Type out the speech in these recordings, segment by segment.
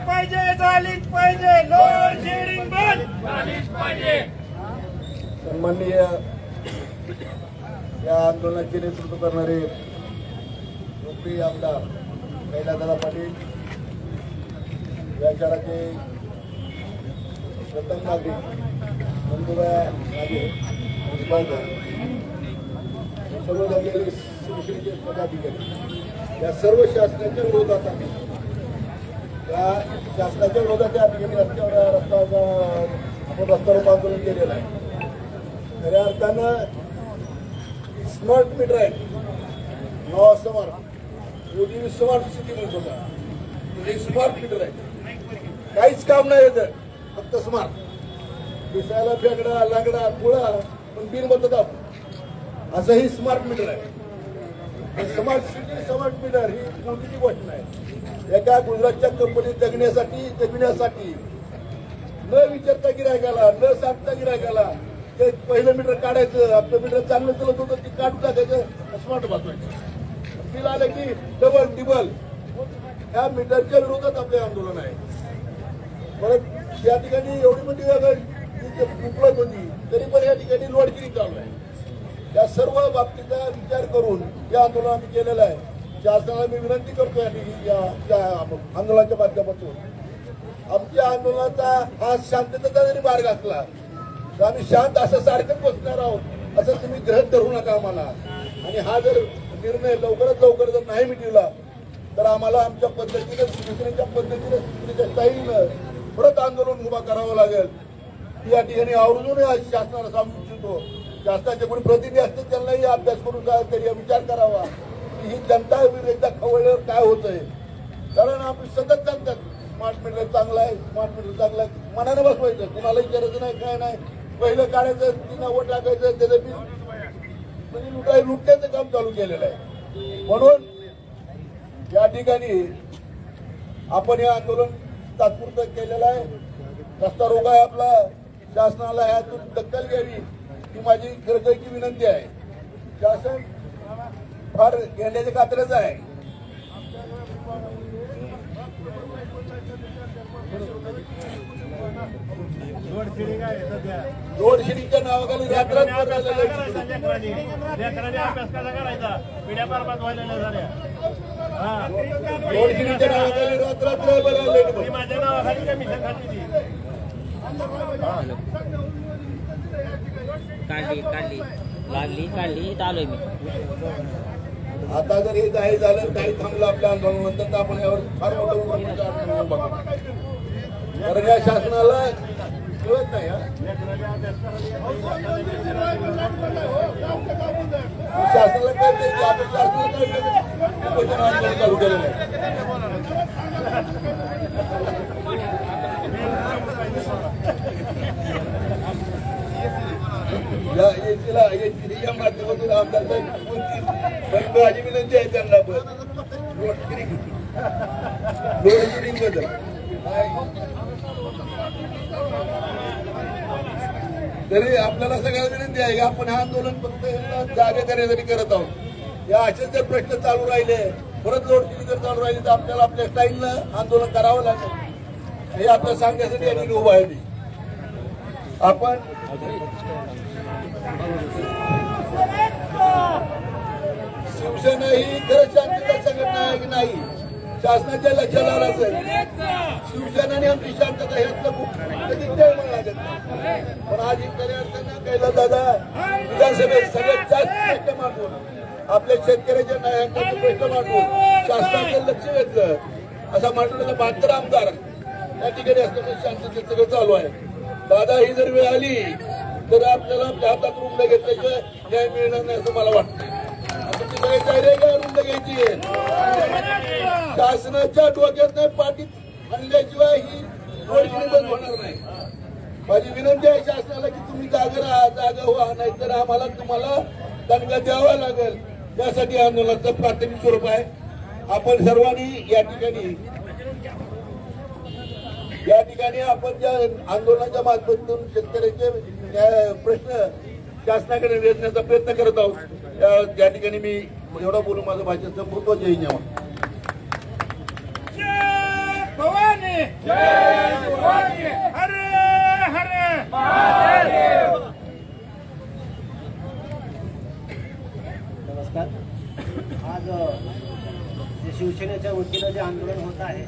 पाहिजे, झालीच पाहिजे. लोड शेडिंग बंद झालीच पाहिजे. सन्माननीय या आंदोलनाचे नेतृत्व करणारे लोकप्रिय आमदार कैलासदादा पाटील, या शहराचे प्रथम नागरिक मंजुळा नागे, सर्व जमलेले शिवसेनेचे पदाधिकारी, या सर्व शासनाच्या विरोधात आम्ही या शासनाच्या विरोधात या ठिकाणी आपण रस्त्यावर आंदोलन केलेलं आहे. खऱ्या अर्थानं स्मार्ट मीटर आहे, नवा स्मार्ट मोदी स्मार्ट सिटी म्हणतो का, म्हणजे स्मार्ट मीटर आहे. काहीच काम नाही येतं, फक्त स्मार्ट. दिसायला फेकडा लाकडा पुळा पण बिन मतदार असं ही स्मार्ट मीटर आहे. स्मार्ट सिटी स्मार्ट मीटर ही मोठीची गोष्ट नाही. एका गुजरातच्या कंपनीत जगविण्यासाठी न विचारता गिरायकाला, न सांगता गिरायकाला ते पहिलं मीटर काढायचं. आपलं मीटर चांगलं चलत होतं ते काढून टाकायचं, स्मार्ट बसवायचं. बिल आलं की डबल टिबल. ह्या मीटरच्या विरोधात आपले आंदोलन आहे. परत या ठिकाणी एवढी मोठी उपलब्ध होती तरी पण या ठिकाणी लोडगिरी चालू आहे. या सर्व बाबतीचा विचार करून या आंदोलन आम्ही केलेलं आहे. शासनाला मी विनंती करतो या आंदोलनाच्या माध्यमातून आमच्या आंदोलनाचा हा शांततेचा जरी मार्ग असला तर आम्ही शांत असं सारखंच बसणार आहोत, असं तुम्ही गृहीत धरू नका आम्हाला. आणि हा जर निर्णय लवकरात लवकर जर नाही मिटवला तर आम्हाला आमच्या पद्धतीनं शिवसेनेच्या पद्धतीनं शिवसेनेच्या स्टाईलनं परत आंदोलन उभा करावं लागेल. या ठिकाणी आवर्जून शासनाला सांगू इच्छितो, शासनाचे कोणी प्रतिनिधी असते त्यांनाही अभ्यास करून तरी विचार करावा की ही जनता एकदा खवळल्यावर काय होतंय. कारण आपण सतत सांगतात स्मार्ट मीटर चांगला आहे, स्मार्ट मीटर चांगला आहे. मनानं बसवायचं, कुणालाही गरज नाही, काय नाही. पहिलं काढायचं, तिनं वोट टाकायचं, त्याचं बिल म्हणजे लुटण्याचं काम चालू केलेलं आहे. म्हणून या ठिकाणी आपण हे आंदोलन तात्पुरतं केलेलं आहे. रस्ता रोग आहे आपला. शासनाला यातून दखल घ्यावी ही माझी खरकळीची विनंती आहे. शासन फार घेण्याच्या कात्रच आहे. लोड शेडिंगच्या नावाखाली रात्रच लोडगिरीच्या नावाखाली रात्र माझ्या नावाखाली कमिशन खाती काढली चालू मी. आता जर हे काही झालं, काही थांबलं आपल्या आंदोलनानंतर तर आपण यावर फार मोठं बघू. कारण या शासनाला कळत नाही. शासनाला कळते की आपण शासनाला आंदोलन चालू केलेलं आहे. या माध्यमातून आमदार माझी विनंती आहे त्यांना बद्दल तरी आपल्याला सगळ्याला विनंती आहे की आपण हे आंदोलन फक्त जागे करण्यासाठी करत आहोत. या असेच जर प्रश्न चालू राहिले, परत लोडगिरी जर चालू राहिली तर आपल्याला आपल्या स्टाईलनं आंदोलन करावं लागेल. हे आपल्याला सांगण्यासाठी आम्ही उभा आहे. आपण शिवसेना ही खरंच शांतता संघटना आहे की नाही शासनाच्या लक्षात आलं असेल. शिवसेनेने आमची शांतता ह्यातलं कधी लागत नाही. पण आज खऱ्या अर्थानं कैलासदादा विधानसभेत सगळ्यात जास्त प्रश्न मांडून आपल्या शेतकऱ्याच्या न्यायांचे प्रश्न मांडून शासनाचं लक्ष वेधलं. असा मांडण्याचा 72 आमदार या ठिकाणी असल्याचं शांततेत सगळं चालू आहे. दादा ही जर वेळ आली तर आपल्याला आपल्या हातात रुग्ण घेतल्याशिवाय न्याय मिळणार नाही असं मला वाटतं. रुग्ण घ्यायची शासनाच्या डोक्यात पाठीत आणल्याशिवाय ही लोडगिरी बंद होणार नाही. माझी विनंती आहे शासनाला की तुम्ही जागा व्हा, नाहीतर आम्हाला तुम्हाला दणका द्यावा लागेल. त्यासाठी आंदोलनाचं प्राथमिक स्वरूप आहे. आपण सर्वांनी या ठिकाणी आपण ज्या आंदोलनाच्या माध्यमातून शेतकऱ्यांचे प्रश्न शासनाकडे वेधण्याचा प्रयत्न करत आहोत. त्या ठिकाणी मी एवढा बोलून माझं भाषण संपवतो. जय जवान. भवानी हर हर महादेव. नमस्कार. आज जे शिवसेनेच्या वतीनं जे आंदोलन होत आहे,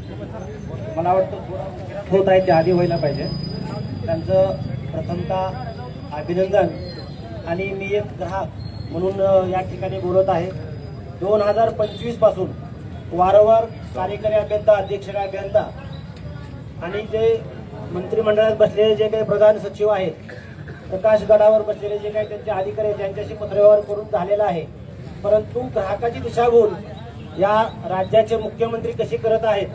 मला वाटतं थोडा होत आहे, ते आधी व्हायला पाहिजे. त्यांचं प्रथमतः अभिनंदन. आणि मी एक ग्राहक म्हणून या ठिकाणी बोलत आहे. 2025 पासून वारंवार कार्यकारी अभियंता, अध्यक्ष अभियंता आणि जे मंत्रिमंडळात बसलेले जे काही प्रधान सचिव आहेत, प्रकाश गडावर बसलेले जे काही त्यांचे अधिकारी आहेत, त्यांच्याशी पत्रव्यवहार करून झालेला आहे. परंतु ग्राहकाची दिशाभूल या राज्याचे मुख्यमंत्री कसे करत आहेत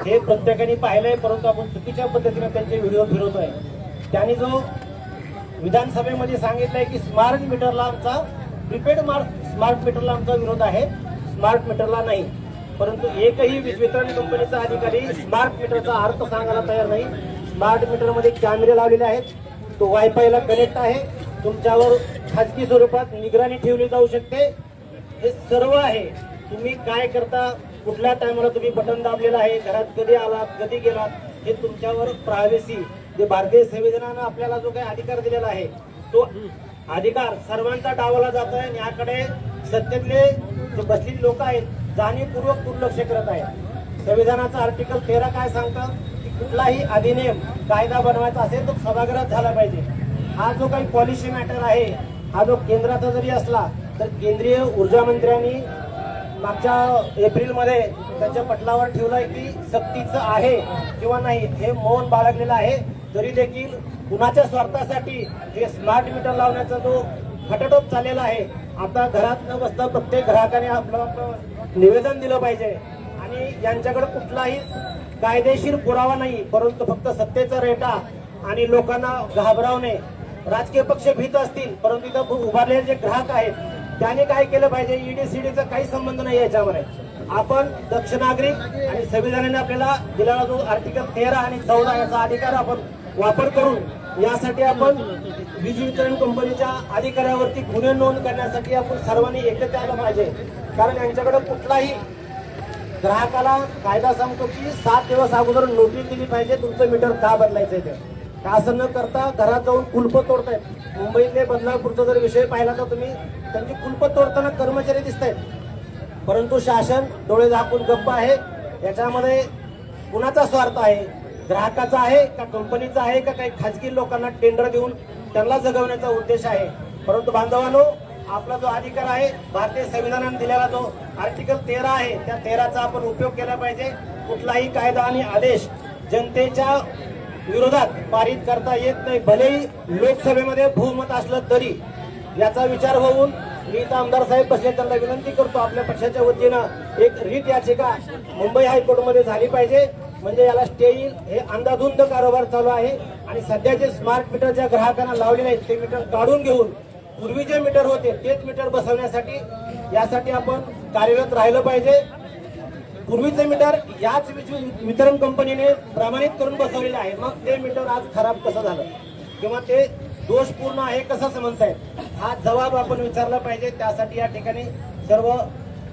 हे प्रत्येकाने पाहिलंय. परंतु आपण चुकीच्या पद्धतीने त्यांचे व्हिडिओ फिरवतोय. त्यांनी जो विधानसभेमध्ये सांगितलंय की स्मार्ट मीटरला आमचा प्रीपेड स्मार्ट मीटरला आमचा विरोध आहे, स्मार्ट मीटरला नाही. परंतु एकही वीज वितरण कंपनीचा अधिकारी स्मार्ट मीटरचा अर्थ सांगायला तयार नाही. स्मार्ट मीटरमध्ये कॅमेरे लावलेले आहेत, तो वायफायला कनेक्ट आहे, तुमच्यावर खाजगी स्वरूपात निगराणी ठेवली जाऊ शकते. हे सर्व आहे. तुम्ही काय करता, कुठल्या टायमाला तुम्ही बटन दाबलेलं आहे, घरात कधी आलात, कधी गेलात, हे तुमच्यावर प्रायव्हसी, जे भारतीय संविधानानं आपल्याला जो काही अधिकार दिलेला आहे तो अधिकार सर्वांचा डावला जात आहे. आणि याकडे सत्तेतले जे बसलेले लोक आहेत जाणीवपूर्वक दुर्लक्ष करत आहेत. संविधानाचं आर्टिकल 13 काय सांगतं की कुठलाही अधिनियम कायदा बनवायचा असेल तो सभागृहात झाला पाहिजे. हा जो काही पॉलिसी मॅटर आहे, हा जो केंद्राचा जरी असला तर केंद्रीय ऊर्जा मंत्र्यांनी मागच्या एप्रिलमध्ये त्यांच्या पटलावर ठेवलंय की सक्तीचं आहे किंवा नाही, हे मौन बाळगलेलं आहे. तरी देखील कुणाच्या स्वार्थासाठी हे स्मार्ट मीटर लावण्याचा जो खटाटोप चाललेला आहे, आता घरात न बसता प्रत्येक ग्राहकाने आपलं निवेदन दिलं पाहिजे. आणि यांच्याकडे कुठलाही कायदेशीर पुरावा नाही, परंतु फक्त सत्तेचा रेटा आणि लोकांना घाबरवणे. राजकीय पक्ष भीत असतील, परंतु इथं उभारलेले जे ग्राहक आहेत त्याने काय केलं पाहिजे, ईडीसीडीचा काही संबंध नाही याच्यामध्ये. आपण दक्ष नागरिक आणि संविधानाने आपल्याला दिलेला जो आर्टिकल 13 आणि 14 याचा अधिकार आपण वापर करून यासाठी आपण वीज वितरण कंपनीच्या अधिकाऱ्यावरती गुन्हे नोंद करण्यासाठी आपण सर्वांनी एकत्र यायला पाहिजे. कारण यांच्याकडे कुठलाही ग्राहकाला कायदा सांगतो की 7 दिवस अगोदर नोटीस दिली पाहिजे तुमचं मीटर का बदलायचंय ते. का असं न करता घरात जाऊन कुलप तोडतायत. मुंबईतले बदलापूरचा जर विषय पाहिला तर तुम्ही त्यांची कुलप तोडताना कर्मचारी दिसत आहेत, परंतु शासन डोळे झाकून गप्प आहे. याच्यामध्ये कुणाचा स्वार्थ आहे, ग्राहकाचा आहे का कंपनीचा आहे का काही खाजगी लोकांना टेंडर देऊन त्यांना जगवण्याचा उद्देश आहे. परंतु बांधवांनो, आपला जो अधिकार आहे भारतीय संविधानाने दिलेला जो आर्टिकल 13 आहे त्या 13चा आपण उपयोग केला पाहिजे. कुठलाही कायदा आणि आदेश जनतेच्या विरोधात पारित करता येत नाही. भलेही लोकसभेमध्ये बहुमत असलं तरी याचा विचार होऊन मी तर आमदार साहेब बसले त्यांना विनंती करतो, आपल्या पक्षाच्या वतीनं एक रीट याचिका मुंबई हायकोर्टमध्ये झाली पाहिजे. म्हणजे याला स्टे येईल. हे अंधाधुंद कारभार चालू आहे. आणि सध्याचे स्मार्ट मीटर ज्या ग्राहकांना लावलेले आहेत ते मीटर काढून घेऊन पूर्वी जे मीटर होते तेच मीटर बसवण्यासाठी यासाठी आपण कार्यरत राहिलं पाहिजे. पूर्वीचे मीटर याच वितरण कंपनीने प्रमाणित करून बसवलेले आहे, मग ते मीटर आज खराब कसं झालं किंवा ते दोषपूर्ण आहे कसं समजतायत, हा जबाब आपण विचारला पाहिजे. त्यासाठी या ठिकाणी सर्व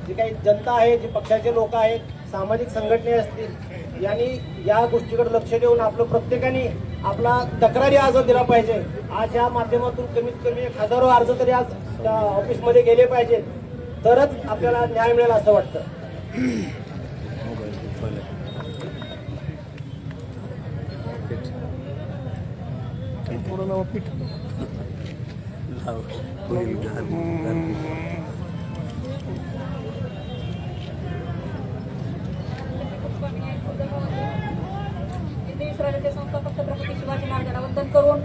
जी काही जनता आहे, जे पक्षाचे लोक आहेत, सामाजिक संघटने असतील, यांनी या गोष्टीकडे लक्ष देऊन आपलं प्रत्येकाने आपला तक्रारी अर्ज दिला पाहिजे. आज या माध्यमातून कमीत कमी हजारो अर्ज तरी आज त्या ऑफिसमध्ये गेले पाहिजेत, तरच आपल्याला न्याय मिळेल असं वाटतं. हिंदू संस्थापक छत्रपती शिवाजी महाराजांना वंदन करून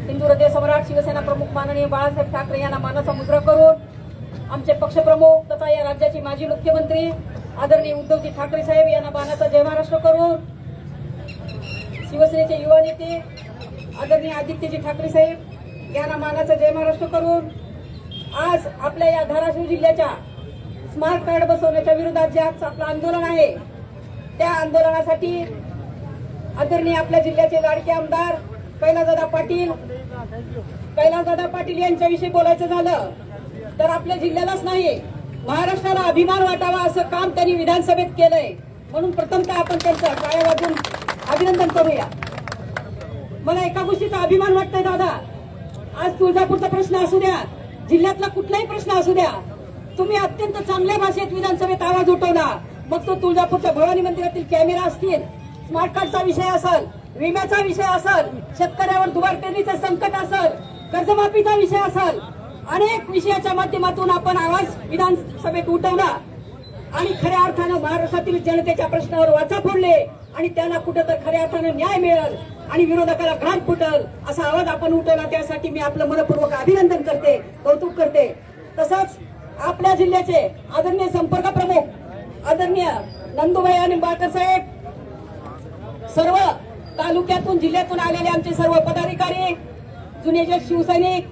हिंदू हृदय सम्राट शिवसेना प्रमुख माननीय बाळासाहेब ठाकरे यांना मानाचा मुद्रा करून आमचे पक्षप्रमुख तथा या राज्याचे माजी मुख्यमंत्री आदरणीय उद्धवजी ठाकरे साहेब यांना मानाचा जय महाराष्ट्र करून शिवसेनेचे युवा नेते आदरणीय आदित्यजी ठाकरे साहेब यांना मानाचा जय महाराष्ट्र करून आज आपल्या या धाराशिव जिल्ह्याच्या स्मार्ट कार्ड बसवण्याच्या विरोधात जे आज आपलं आंदोलन आहे त्या आंदोलनासाठी आदरणीय आपल्या जिल्ह्याचे लाडके आमदार कैलासदादा पाटील यांच्याविषयी बोलायचं झालं तर आपल्या जिल्ह्यालाच नाही महाराष्ट्राला अभिमान वाटावा असं काम त्यांनी विधानसभेत केलंय. म्हणून प्रथमतः आपण त्यांचा टाळ्या वाजून अभिनंदन करूया. मला एका गोष्टीचा अभिमान वाटतोय दादा, आज तुळजापूरचा प्रश्न असू द्या, जिल्ह्यातला कुठलाही प्रश्न असू द्या, तुम्ही अत्यंत चांगल्या भाषेत विधानसभेत आवाज उठवला. मग तो तुळजापूरच्या भवानी मंदिरातील कॅमेरा असतील, स्मार्ट कार्डचा विषय असेल, विम्याचा विषय असेल, शेतकऱ्यावर दुबार पेरणीचं संकट असेल, कर्जमाफीचा विषय असेल, अनेक विषयाच्या माध्यमातून आपण आवाज विधानसभेत उठवला आणि खऱ्या अर्थानं महाराष्ट्रातील जनतेच्या प्रश्नावर वाचा फोडले आणि त्यांना कुठं तर खऱ्या अर्थानं न्याय मिळेल आणि विरोधकाला घाट फुटल असा आवाज आपण उठवला. त्यासाठी मी आपलं मनपूर्वक अभिनंदन करते, कौतुक करते. तसंच आपल्या जिल्ह्याचे आदरणीय संपर्क प्रमुख आदरणीय नंदुभाई निंबाळकर साहेब, सर्व तालुक्यातून जिल्ह्यातून आलेले आमचे सर्व पदाधिकारी, जुने जे शिवसैनिक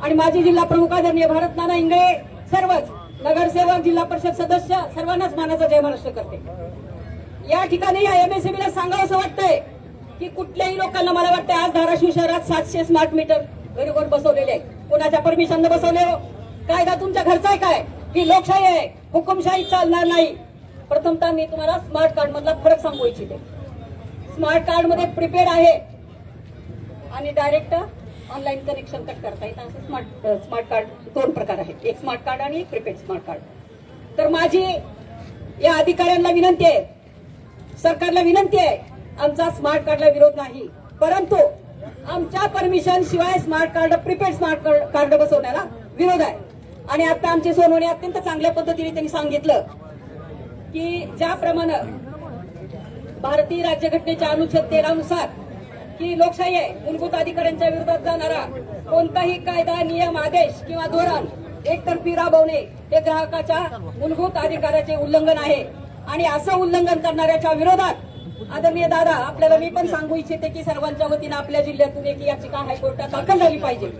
आणि माजी जिल्हा प्रमुख आदरणीय भारत नाना इंगळे, सर्वच नगरसेवक, जिल्हा परिषद सदस्य, सर्वांनाच मानाचा जय महाराष्ट्र करते. या ठिकाणी या एमएसएबीला सांगावं असं वाटतंय की कुठल्याही लोकांना, मला वाटतं आज धाराशिव शहरात 700 स्मार्ट मीटर घरोघर बसवलेले आहेत. कोणाच्या परमिशनने बसवले हो? कायदा तुमच्या घरचा आहे काय? ही लोकशाही आहे, हुकुमशाही चालणार नाही. प्रथमतः मी तुम्हाला स्मार्ट कार्ड मधला फरक सांगू इच्छिते. स्मार्ट कार्ड मध्ये प्रीपेड आहे आणि डायरेक्ट ऑनलाईन कनेक्शन कट करता येतं. असं स्मार्ट कार्ड दोन प्रकार आहेत, एक स्मार्ट कार्ड आणि एक प्रीपेड स्मार्ट कार्ड. तर माझी या अधिकाऱ्यांना विनंती आहे, सरकारला विनंती आहे, आमचा स्मार्ट कार्डला विरोध नाही, परंतु आमच्या परमिशन शिवाय smart card, prepaid smart card बसवण्याला विरोध आहे. आणि आता आमचे सोनवणे अत्यंत चांगल्या पद्धतीने त्यांनी सांगितलं की ज्याप्रमाणे भारतीय राज्यघटनेच्या अनुच्छेद 13 नुसार की लोकशाही आहे, मूलभूत अधिकाऱ्यांच्या विरोधात जाणारा कोणताही कायदा, नियम, आदेश किंवा धोरण एकतर्फी राबवणे हे ग्राहकाच्या मूलभूत अधिकाराचे उल्लंघन आहे. आणि असं उल्लंघन करणाऱ्याच्या विरोधात आदरणीय दादा, आपल्याला मी पण सांगू इच्छिते की सर्वांच्या वतीनं आपल्या जिल्ह्यातून एक याचिका हायकोर्टात दाखल झाली पाहिजे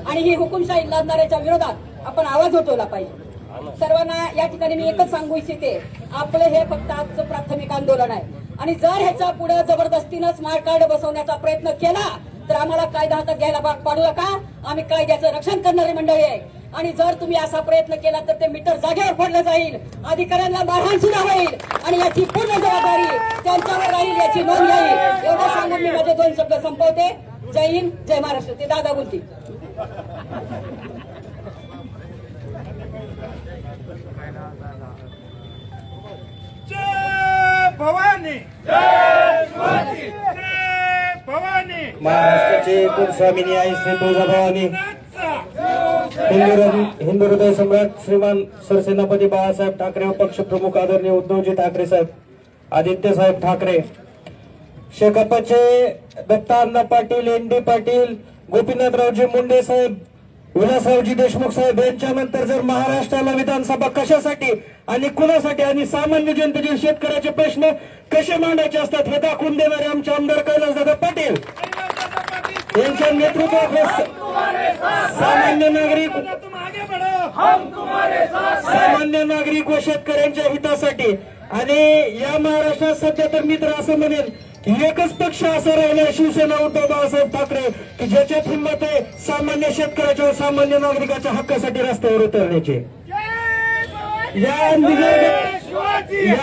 आणि ही हुकुमशाही लादणाऱ्याच्या विरोधात आपण आवाज उठवला पाहिजे. सर्वांना या ठिकाणी मी एकच सांगू इच्छिते, आपलं हे फक्त आजचं प्राथमिक आंदोलन आहे आणि जर ह्याच्या पुढे जबरदस्तीनं स्मार्ट कार्ड बसवण्याचा प्रयत्न केला तर आम्हाला कायदा हातात घ्यायला भाग पाडू नका. आम्ही कायद्याचं रक्षण करणारी मंडळी आहे आणि जर तुम्ही असा प्रयत्न केला तर ते मीटर जागेवर फोडलं जाईल, अधिकाऱ्यांना मारहाण सुद्धा होईल आणि याची पूर्ण जबाबदारी त्यांच्यावर राहील, याची नोंद घेईल. एवढं सांगून मी माझे 2 शब्द संपवते. जय हिंद, जय महाराष्ट्र. ते दादा बोलतील. जय भवानी, जय शिवाजी, जय भवानी. महाराष्ट्राचे कुलस्वामिनी आई श्री तुळजाभवानी, हिंदू हृदय सम्राट श्रीमान सरसेनापती बाळासाहेब ठाकरे व पक्षप्रमुख आदरणीय उद्धवजी ठाकरे साहेब, आदित्य साहेब ठाकरे, शेकापचे दत्ता अण्णा पाटील, एन.डी. पाटील, गोपीनाथरावजी मुंडे साहेब, विलासरावजी देशमुख साहेब यांच्यानंतर जर महाराष्ट्राला विधानसभा कशासाठी आणि कुणासाठी आणि सामान्य जनतेचे शेतकऱ्याचे प्रश्न कसे मांडायचे असतात हे दाखवून देणारे आमचे आमदार कैलासदादा पाटील यांच्या नेतृत्वाखाली सामान्य नागरिक व शेतकऱ्यांच्या हितासाठी आणि या महाराष्ट्रात सध्या तर मित्र असं म्हणेल की एकच पक्ष असं राहिला शिवसेना उद्धव बाळासाहेब ठाकरे की ज्याच्यात हिंमत आहे सामान्य शेतकऱ्याच्या व सामान्य नागरिकाच्या हक्कासाठी रस्त्यावर उतरण्याचे. या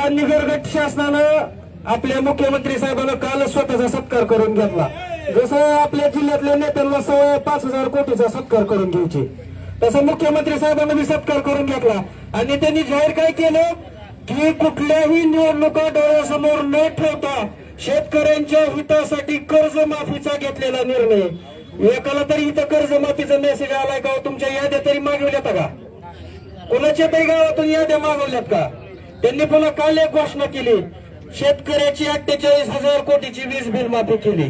निगरगट शासनानं आपल्या मुख्यमंत्री साहेबांना कालच स्वतःचा सत्कार करून घेतला. जसं आपल्या जिल्ह्यातल्या नेत्यांना सवय 5,000 कोटीचा सत्कार करून घ्यायची, तसं मुख्यमंत्री साहेबांना मी सत्कार करून घेतला आणि त्यांनी जाहीर काय केलं की कुठल्याही निवडणुका डोळ्यासमोर न ठेवता शेतकऱ्यांच्या हितासाठी कर्जमाफीचा घेतलेला निर्णय. एकाला तरी इथं कर्जमाफीचा मेसेज आलाय का? तुमच्या याद्या तरी मागवल्यात का? कोणाच्या तरी गावातून याद्या मागवल्यात का? त्यांनी पुन्हा काल एक घोषणा केली, शेतकऱ्याची 48,000 कोटीची वीज बिल माफी केली.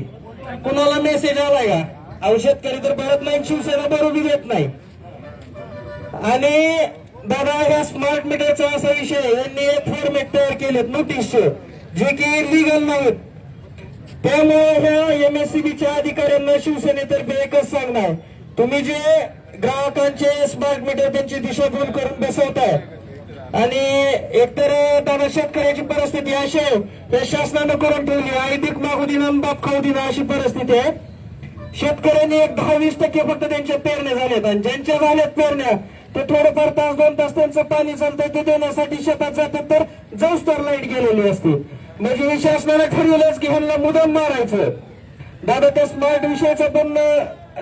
कुणाला मेसेज आलाय का? अहो शेतकरी तर भरत नाही, शिवसेना बरोबर येत नाही. आणि दादा या स्मार्ट मीटरचा असा विषय, यांनी एक फॉर्मेट तयार केलेत नोटीसचे जे की लिगल नाहीत. त्यामुळे ह्या एमएससीबीच्या अधिकाऱ्यांना शिवसेनेतर्फे एकच सांगणार, तुम्ही जे ग्राहकांचे स्मार्ट मीटर त्यांची दिशाभूल करून बसवताय आणि एकतर दादा शेतकऱ्याची परिस्थिती अशी आहे, या शासनानं करून ठेवली ऐदिक मागू दिना बाप खाऊ दिना अशी परिस्थिती आहे. शेतकऱ्यांनी एक 10-20% फक्त त्यांच्या पेरण्या झाल्यात आणि ज्यांच्या झाल्यात पेरण्या ते थोडंफार 1-2 तास त्यांचं पाणी चालतंय ते देण्यासाठी शेतात जातात तर जाऊस तर लाईट गेलेली असते. म्हणजे शासनाने ठरवलंच की ह्यांना मुदम मारायचं. दादा त्या स्मार्ट विषयाचा पण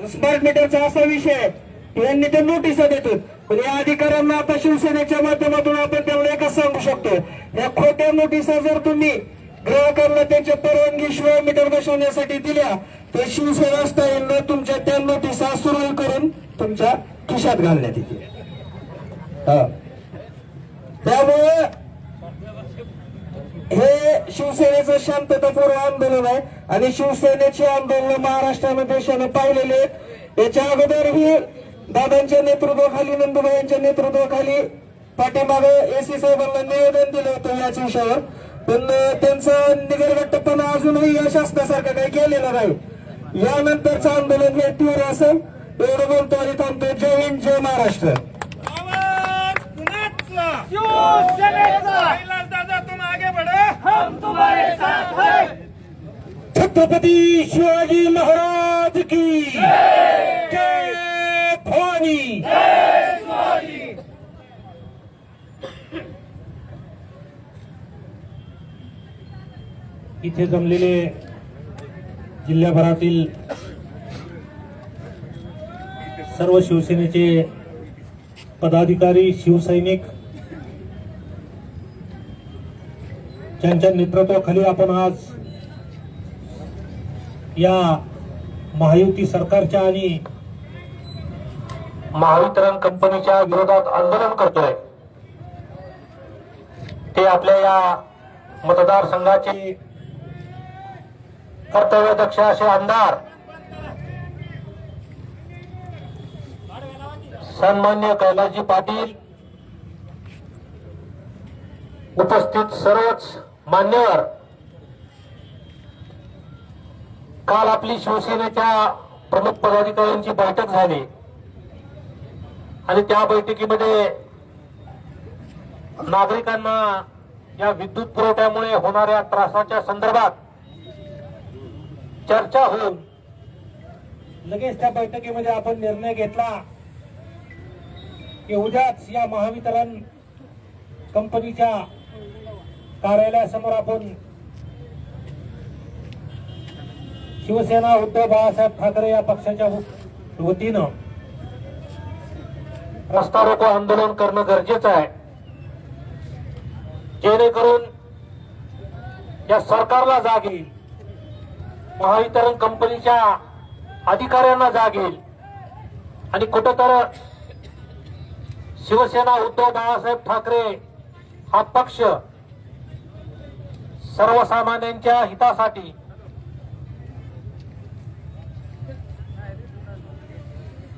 स्मार्ट मीटरचा असा विषय आहे की यांनी ते नोटिसा देतात, पण या अधिकाऱ्यांना आता शिवसेनेच्या माध्यमातून आपण त्यांना एकच सांगू शकतो, या खोट्या नोटिसा जर तुम्ही ग्राहकांना त्यांच्या परवानगीशिवाय मीटर बसवण्यासाठी दिल्या तर शिवसेना स्थायींना तुमच्या त्या नोटिसा सुरू करून तुमच्या खिशात घालण्यात येतील. त्यामुळे हे शिवसेनेचं शांततापूर्व आंदोलन आहे आणि शिवसेनेचे आंदोलन महाराष्ट्राने देशाने पाहिलेले आहेत. याच्या अगोदरही दादांच्या नेतृत्वाखाली, नंदुबाईंच्या नेतृत्वाखाली पाठीमागे एसी साहेबांना निवेदन दिलं होतं याच विषयावर, पण त्यांचा निगरगट्टपणा अजूनही या शासनासारखं काही केलेलं नाही. यानंतरचं आंदोलन हे तीव्र असेल. एवढं बोलतो आणि थांबतो. जय हिंद, जय महाराष्ट्र. आवाज कुणाचा? शिवसेनेचा. दादा तुम आगे बढ़ो, हम तुम्हारे साथ हैं. छत्रपती शिवाजी महाराज की जय भवानी. इथे जमलेले जिल्ह्याभरातील सर्व शिवसेनेचे पदाधिकारी, शिवसैनिक, ज्यांच्या नेतृत्वाखाली आपण आज या महायुती सरकारच्या आणि महावितरण कंपनीच्या विरोधात आंदोलन करतोय, ते आपल्या या मतदारसंघाचे कर्तव्यदक्ष असे आमदार सन्मान्य कैलासजी पाटील, उपस्थित सर्वच मान्यवर, काल आपली शिवसेनेच्या प्रमुख पदाधिकाऱ्यांची बैठक झाली आणि त्या बैठकीमध्ये नागरिकांना या विद्युत पुरवठ्यामुळे होणाऱ्या त्रासाच्या संदर्भात चर्चा होऊन लगेच त्या बैठकीमध्ये आपण निर्णय घेतला की उद्याच या महावितरण कंपनीच्या कार्यालयासमोर आपण शिवसेना उद्धव बाळासाहेब ठाकरे या पक्षाच्या वतीनं रस्ता रोको आंदोलन करणं गरजेचं आहे, जेणेकरून या सरकारला जाग येईल, महावितरण कंपनीच्या अधिकाऱ्यांना जाग येईल आणि कुठंतर शिवसेना उद्धव बाळासाहेब ठाकरे हा पक्ष सर्वसामान्यांच्या हितासाठी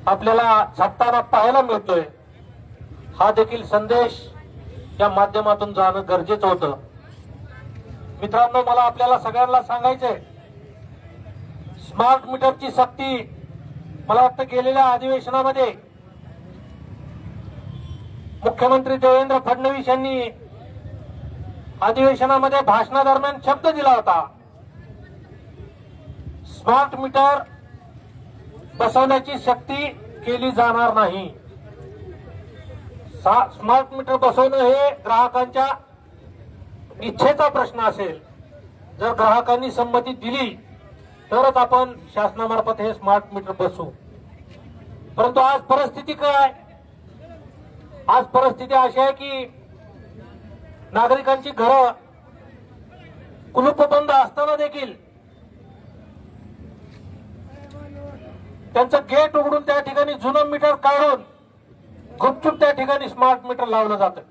आपल्याला झटताना पाहायला मिळतोय, हा देखील संदेश या माध्यमातून जाणं गरजेचं होतं. मित्रांनो, मला आपल्याला सगळ्यांना सांगायचंय, स्मार्ट मीटरची सक्ती मला वाटतं गेलेल्या अधिवेशनामध्ये मुख्यमंत्री देवेंद्र फडणवीस यांनी अधिवेशनामध्ये भाषणादरम्यान शब्द दिला होता, स्मार्ट मीटर बसवण्याची सक्ती केली जाणार नाही. स्मार्ट मीटर बसवणं हे ग्राहकांच्या इच्छेचा प्रश्न असेल. जर ग्राहकांनी संमती दिली तरच आपण शासनामार्फत हे स्मार्ट मीटर बसवू. परंतु आज परिस्थिती काय? आज परिस्थिती अशी आहे की नागरिकांची घरं कुलूपबंद असताना देखील त्यांचं गेट उघडून त्या ठिकाणी जुनं मीटर काढून गुपचूप त्या ठिकाणी स्मार्ट मीटर लावलं जातं.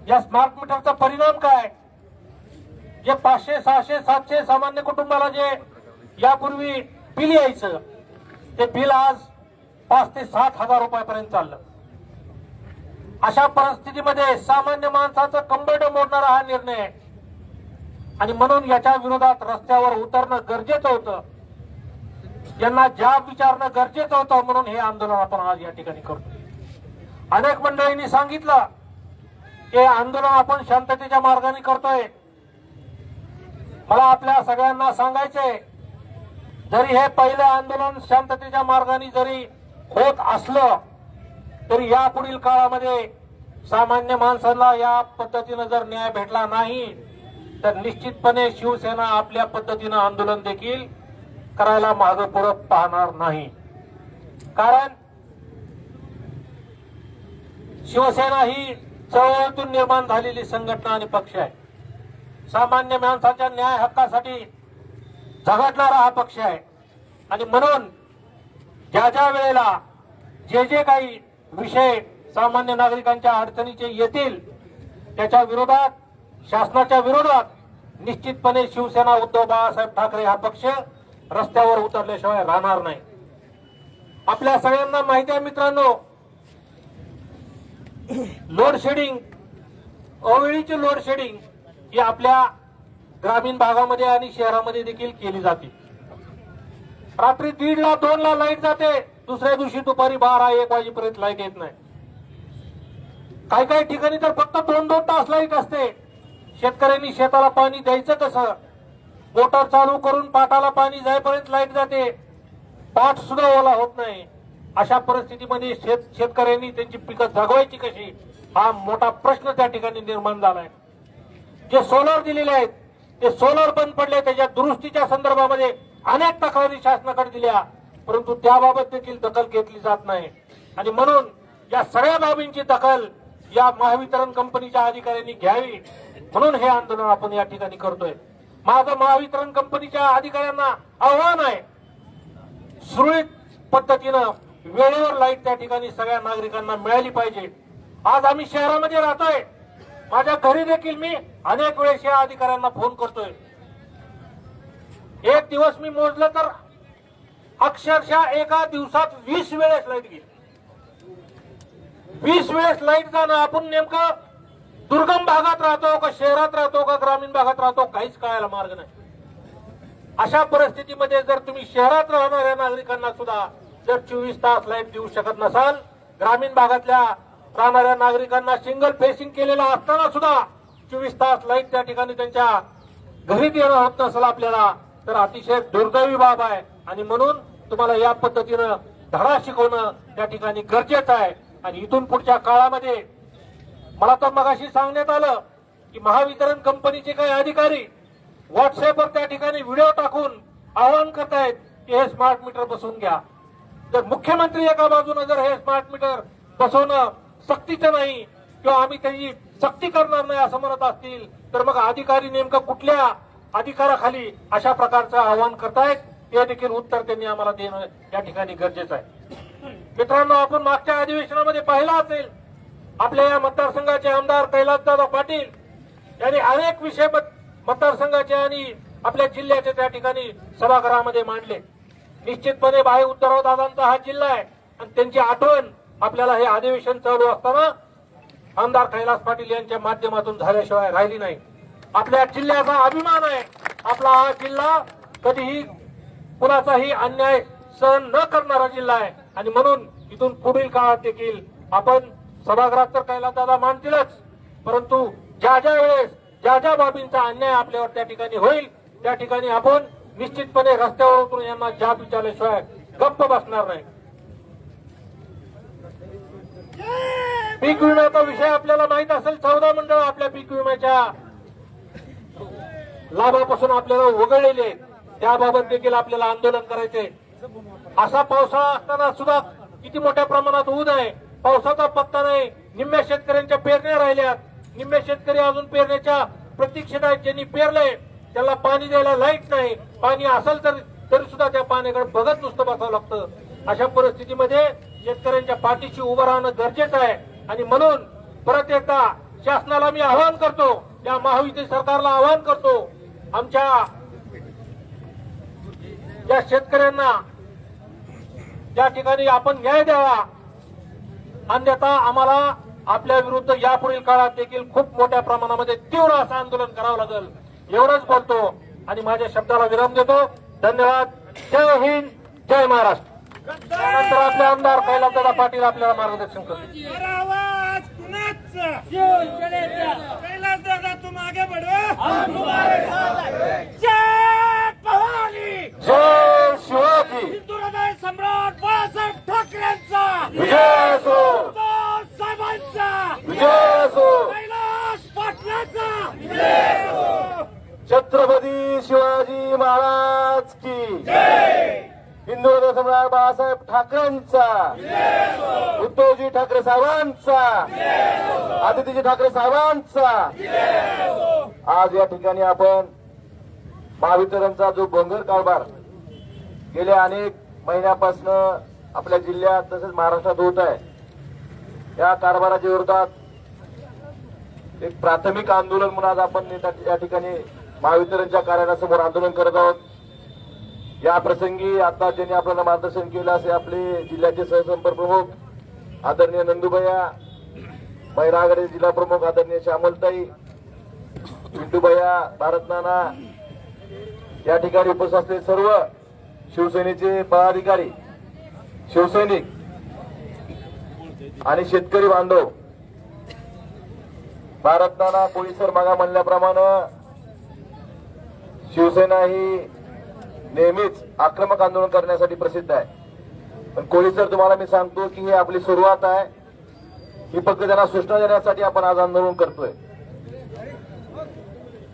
या स्मार्ट मीटरचा परिणाम काय? जे 500, 600, 700 सामान्य कुटुंबाला जे यापूर्वी बिल यायचं ते बिल आज 5 ते 7 हजार रुपयापर्यंत चाललं. अशा परिस्थितीमध्ये सामान्य माणसाचं कंबरड मोडणारा हा निर्णय आहे आणि म्हणून याच्या विरोधात रस्त्यावर उतरणं गरजेचं होतं, यांना जाब विचारणं गरजेचं होतं. म्हणून हे आंदोलन आपण आज या ठिकाणी करतो. अनेक मंडळींनी सांगितलं की आंदोलन आपण शांततेच्या मार्गाने करतोय. मला आपल्या सगळ्यांना सांगायचंय, जरी हे पहिलं आंदोलन शांततेच्या मार्गाने जरी होत असलं तरी यापुढील काळामध्ये सामान्य माणसाला या पद्धतीनं जर न्याय भेटला नाही तर निश्चितपणे शिवसेना आपल्या पद्धतीनं आंदोलन देखील करायला मागे पुढे पाहणार नाही. कारण शिवसेना ही चळवळीतून निर्माण झालेली संघटना आणि पक्ष आहे. सामान्य माणसाच्या न्याय हक्कासाठी झगडणारा हा पक्ष आहे. आणि म्हणून ज्या ज्या वेळेला जे जे काही विषय सामान्य नागरिकांच्या अडचणीचे येतील त्याच्या विरोधात, शासनाच्या विरोधात निश्चितपणे शिवसेना उद्धव बाळासाहेब ठाकरे हा पक्ष रस्त्यावर उतरल्याशिवाय राहणार नाही. आपल्या सगळ्यांना माहिती आहे मित्रांनो, लोड शेडिंग, अवेळीची लोड शेडिंग ही आपल्या ग्रामीण भागामध्ये आणि शहरामध्ये देखील केली जाते. रात्री 1:30 ला 2 ला लाईट जाते, दुसऱ्या दिवशी दुपारी 12-1 वाजेपर्यंत लाईट येत नाही. काही काही ठिकाणी तर फक्त 2-2 तास लाईट असते. शेतकऱ्यांनी शेताला पाणी द्यायचं कसं? मोटर चालू करून पाटाला पाणी जाईपर्यंत लाईट जाते, पाट सुद्धा ओला होत नाही. अशा परिस्थितीमध्ये शेतकऱ्यांनी त्यांची पिकं जगवायची कशी हा मोठा प्रश्न त्या ठिकाणी निर्माण झालाय. जे सोलर दिलेले आहेत ते सोलर बंद पडले, त्याच्या दुरुस्तीच्या संदर्भामध्ये अनेक तक्रारी शासनाकडे दिल्या, परंतु त्याबाबत देखील दखल घेतली जात नाही. आणि म्हणून या सगळ्या बाबींची दखल या महावितरण कंपनीच्या अधिकाऱ्यांनी घ्यावी, म्हणून हे आंदोलन आपण या ठिकाणी करतोय. माझं महावितरण कंपनीच्या अधिकाऱ्यांना आव्हान आहे, सुरळीत पद्धतीनं वेळेवर लाईट त्या ठिकाणी सगळ्या नागरिकांना मिळाली पाहिजे. आज आम्ही शहरामध्ये राहतोय, माझ्या घरी देखील मी अनेक वेळेस या अधिकाऱ्यांना फोन करतोय. एक दिवस मी मोजलं तर अक्षरशः एका दिवसात 20 वेळेस लाईट गेली. 20 वेळेस लाईट जाणं, आपण नेमकं दुर्गम भागात राहतो का शहरात राहतो का ग्रामीण भागात राहतो काहीच कळायला मार्ग नाही. अशा परिस्थितीमध्ये जर तुम्ही शहरात राहणाऱ्या नागरिकांना सुद्धा जर 24 तास लाईट देऊ शकत नसाल, ग्रामीण भागातल्या राहणाऱ्या नागरिकांना सिंगल फेसिंग केलेला असताना सुद्धा 24 तास लाईट त्या ठिकाणी त्यांच्या घरी देणं होत नसेल आपल्याला, तर अतिशय दुर्दैवी बाब आहे. आणि म्हणून तुम्हाला या पद्धतीनं धडा शिकवणं त्या ठिकाणी गरजेचं आहे. आणि इथून पुढच्या काळामध्ये मला तर मगाशी सांगण्यात आलं की महावितरण कंपनीचे काही अधिकारी व्हॉट्सअपवर त्या ठिकाणी व्हिडिओ टाकून आवाहन करतायत की हे स्मार्ट मीटर बसवून घ्या. जर मुख्यमंत्री एका बाजूने जर हे स्मार्ट मीटर बसवणं सक्तीचं नाही किंवा आम्ही त्याची सक्ती करणार नाही असं म्हणत असतील, तर मग अधिकारी नेमकं कुठल्या अधिकाराखाली अशा प्रकारचं आवाहन करतायत ते देखील उत्तर त्यांनी आम्हाला देणं या ठिकाणी गरजेचं आहे. मित्रांनो, आपण मागच्या अधिवेशनामध्ये पाहिलं असेल, आपल्या या मतदारसंघाचे आमदार कैलासदादा पाटील यांनी अनेक विषय मतदारसंघाचे आणि आपल्या जिल्ह्याचे त्या ठिकाणी सभागृहामध्ये मांडले. निश्चितपणे भाई उद्धवराव दादांचा हा जिल्हा आहे आणि त्यांची आठवण आपल्याला हे अधिवेशन चालू असताना आमदार कैलास पाटील यांच्या माध्यमातून झाल्याशिवाय राहिली नाही. आपल्या जिल्ह्याचा अभिमान आहे. आपला हा जिल्हा कधीही कुणाचाही अन्याय सहन न करणारा जिल्हा आहे. आणि म्हणून इथून पुढील काळात देखील आपण सभागृहात तर कैलासदादा मांडतीलच, परंतु ज्या ज्या वेळेस ज्या ज्या बाबींचा अन्याय आपल्यावर त्या ठिकाणी होईल त्या ठिकाणी आपण निश्चितपणे रस्त्यावर उतरून यांना जाब विचारल्याशिवाय गप्प बसणार नाही. पीक विम्याचा विषय आपल्याला माहित असेल, 14 मंडळ आपल्या पीक विम्याच्या लाभापासून आपल्याला वगळलेले, त्याबाबत देखील आपल्याला आंदोलन करायचे. असा पावसाळा असताना सुद्धा किती मोठ्या प्रमाणात ऊन आहे, पावसाचा पत्ता नाही. निम्म्या शेतकऱ्यांच्या पेरण्या राहिल्यात, निम्म्या शेतकरी अजून पेरण्याच्या प्रतीक्षेत आहेत. ज्यांनी पेरलंय त्याला पाणी द्यायला लाईट नाही, पाणी असेल तरी सुद्धा त्या पाण्याकडे बघत नुसतं बसावं लागतं. अशा परिस्थितीमध्ये शेतकऱ्यांच्या पाठीशी उभं राहणं गरजेचं आहे. आणि म्हणून परत एकदा शासनाला मी आवाहन करतो, या महायुती सरकारला आवाहन करतो, आमच्या या शेतकऱ्यांना त्या ठिकाणी आपण न्याय द्यावा, अन्यथा आम्हाला आपल्या विरुद्ध यापुढील काळात देखील खूप मोठ्या प्रमाणामध्ये तीव्र असं आंदोलन करावं लागेल. एवढंच बोलतो आणि माझ्या शब्दाला विराम देतो. धन्यवाद. जय हिंद, जय महाराष्ट्र. त्यानंतर आपले आमदार कैलासदादा पाटील आपल्याला मार्गदर्शन करतील. आवाज कुणाचा? शिवसेनेचा. कैलासदादा तुम आगे बढ़ो, हम तुम्हारे साथ हैं. जय भवानी, जय शिवाजी, हिंदू हृदय सम्राट बाळासाहेब ठाकरेंचा विजय असो, उद्धव साहेबांचा विजय असो, कैलास पाटलांचा विजय असो. शिवाजी महाराज की हिंदू हृदय सम्राट बाळासाहेब ठाकरेंचा, उद्धवजी ठाकरे साहेबांचा, आदित्यजी ठाकरे साहेबांचा. आज या ठिकाणी आपण महावितरणचा जो भंगर कारभार गेल्या अनेक महिन्यापासून आपल्या जिल्ह्यात तसेच महाराष्ट्रात होत आहे, या कारभाराच्या विरोधात एक प्राथमिक आंदोलन म्हणून आज आपण या ठिकाणी महावितरणच्या कार्यालयासमोर आंदोलन करत आहोत. या प्रसंगी आता ज्यांनी आपल्याला मार्गदर्शन केलं असे आपले जिल्ह्याचे सहसंपर्क प्रमुख आदरणीय नंदूभैया, महिला आघाडी जिल्हा प्रमुख आदरणीय श्यामलताई, पिंटूभैया, भारत नाना, या ठिकाणी उपस्थित असलेले सर्व शिवसेनेचे पदाधिकारी, शिवसैनिक आणि शेतकरी बांधव. भारत नाना कोळी सर मागा म्हणल्याप्रमाणे शिवसेना ही नेहमीच आक्रमक आंदोलन करण्यासाठी प्रसिद्ध आहे. पण कोळी सर तुम्हाला मी सांगतो की ही आपली सुरुवात आहे. ही फक्त त्यांना सूचना देण्यासाठी आपण आज आंदोलन करतोय.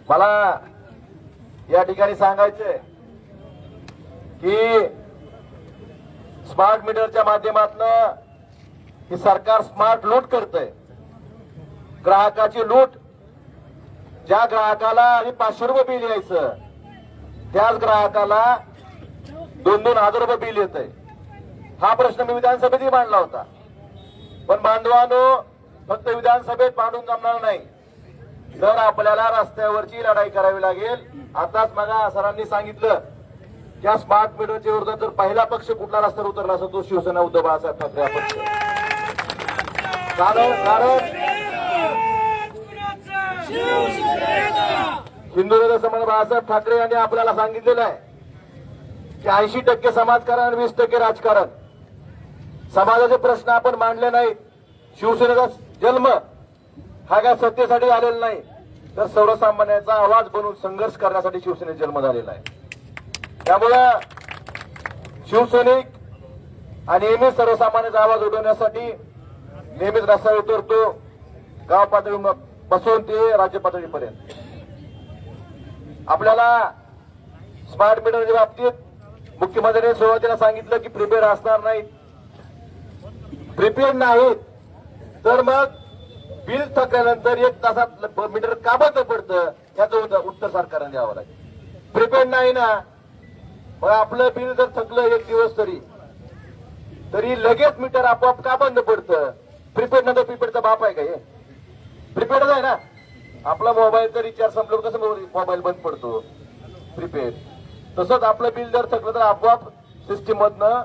मला या ठिकाणी सांगायचंय की स्मार्ट मीटरच्या माध्यमातून हे सरकार स्मार्ट लूट करतंय. ग्राहकाची लूट. ज्या ग्राहकाला 500 रुपये बिल यायचं त्याच ग्राहकाला 2,000 रुपये बिल येत आहे. हा प्रश्न मी विधानसभेतही मांडला होता. पण बांधवांनो, फक्त विधानसभेत मांडून जमणार नाही, तर आपल्याला रस्त्यावरची लढाई करावी लागेल. आताच मला सरांनी सांगितलं की स्मार्ट मीटरच्या विरोधात जर पहिला पक्ष कुठला रस्त्यावर उतरला असतो तो शिवसेना उद्धव बाळासाहेब ठाकरे हा पक्ष. कारण हिंदू हृदय सम्राट बाळासाहेब ठाकरे यांनी आपल्याला सांगितलेलं आहे की 80% समाजकारण आणि 20% राजकारण. समाजाचे प्रश्न आपण मांडले नाहीत. शिवसेनेचा जन्म हा काय सत्तेसाठी आलेला नाही, तर सर्वसामान्यांचा आवाज बनवून संघर्ष करण्यासाठी शिवसेनेचा जन्म झालेला आहे. त्यामुळं शिवसैनिक आणि नेहमीच सर्वसामान्यांचा आवाज उठवण्यासाठी नेहमीच रस्त्यावर उतरतो, गाव पातळीपासून ते राज्य पातळीपर्यंत. आपल्याला स्मार्ट मीटरच्या बाबतीत मुख्यमंत्र्यांनी सुरुवातीला सांगितलं की प्रीपेड असणार नाहीत. प्रीपेड नाहीत तर मग बिल थकल्यानंतर 1 तासात मीटर का बंद पडतं याचं उत्तर सरकारने द्यावं लागेल. प्रीपेड नाही ना, मग आपलं बिल जर थकलं 1 दिवस तरी लगेच मीटर आपोआप का बंद पडतं? प्रीपेड नंतर प्रीपेडचा बाप आहे का हे? प्रीपेडच आहे ना. आपला मोबाईलचा रिचार्ज संपलं कसं मोबाईल बंद पडतो? प्रीपेड. तसंच आपलं बिल जर थकलं तर आपोआप सिस्टीम मधनं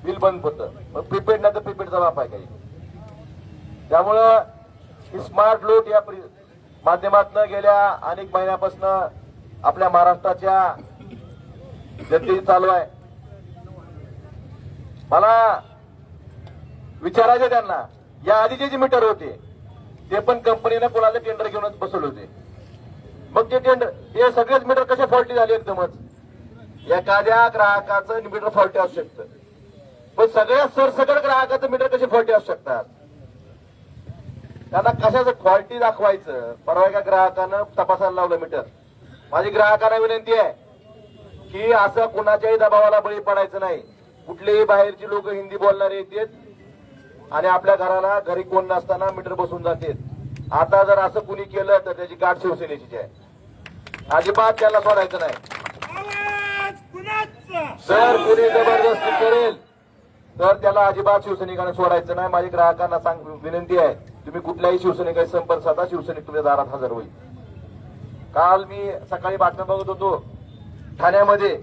बिल बंद पडतं. मग प्रीपेड नंतर प्रीपेडचा बाप आहे काही. त्यामुळं ही स्मार्ट लूट या माध्यमातून गेल्या अनेक महिन्यापासून आपल्या महाराष्ट्राच्या जनतेची चालू आहे. मला विचारायचे त्यांना, या आधीचे जे मीटर होते ते पण कंपनीने कोणाला टेंडर घेऊन बसवले होते. मग ते टेंडर हे सगळेच मीटर कसे फॉल्टी झाले एकदमच? एखाद्या ग्राहकाचं मीटर फॉल्टी असू शकतं, पण सगळ्या सरसकट ग्राहकाचं मीटर कसे फॉल्टी असू शकतात? त्यांना कशाचं फॉल्टी दाखवायचं? परवा एका ग्राहकानं तपासायला लावलं मीटर. माझी ग्राहकांना विनंती आहे की असं कुणाच्याही दबावाला बळी पडायचं नाही. कुठलेही बाहेरची लोक हिंदी बोलणारे येतात आणि आपल्या घरी कोण नसताना मीटर बसून जातात. आता जर असं कुणी केलं तर त्याची गाठ शिवसेनेची आहे. अजिबात त्याला सोडायचं नाही. जर कुणी जबरदस्ती करेल तर त्याला अजिबात शिवसैनिकांना सोडायचं नाही. माझी ग्राहकांना विनंती आहे, तुम्ही कुठल्याही शिवसैनिकाशी संपर्क साधा, शिवसैनिक तुमच्या दारात हजर होईल. काल मी सकाळी बातम्या बघत होतो, ठाण्यामध्ये